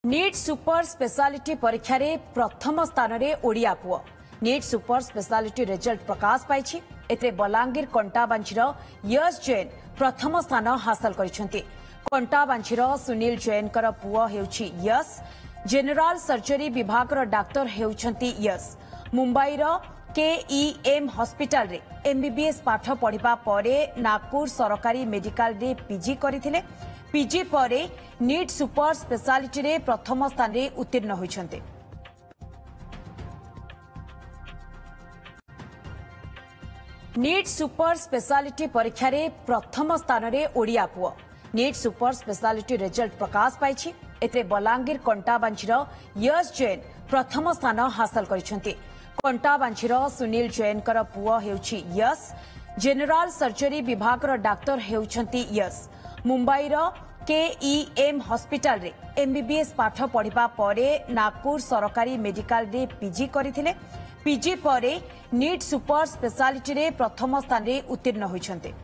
NEET super speciality परीक्षा रे प्रथम स्थान रे ओडिया पुओ नीट सुपर स्पेशालिटी रिजल्ट प्रकाश पाइछि। एते बलांगीर कंटाबांचीर यश जैन प्रथम स्थान हासिल करिसेंति। कंटाबांचीर सुनील जैन कर पुओ हेउछि यश। जनरल सर्जरी विभाग रो डाक्टर हेउछंती यश। मुंबई रो केईएम हॉस्पिटल रे एमबीबीएस पाठ पढ़िबा परे नागपुर सरकारी मेडिकल रे पीजी करिथिले। पीजी परे नीट सुपर स्पेशालिटी रे प्रथम स्थान रे उत्तीर्ण होइछन्ते। नीट सुपर स्पेशालिटी परीक्षा रे प्रथम स्थान रे ओडिया पुओ नीट सुपर स्पेशालिटी रिजल्ट प्रकाश पाइछि। एते बलांगीर कंटाबांचीर यश जैन प्रथम स्थान हासिल करिसेंति। कंटाबांचीर सुनील जैन कर पुओ हेउछि यश। जनरल सर्जरी विभाग रो डाक्टर हेउछंती यश। मुंबई रो केईएम हॉस्पिटल रे एमबीबीएस पाठ पढ़िबा परे नागपुर सरकारी मेडिकल रे पीजी करिथिले। पीजी परे नीट सुपर स्पेशालिटी रे प्रथम स्थान रे उत्तीर्ण होइछन्ते।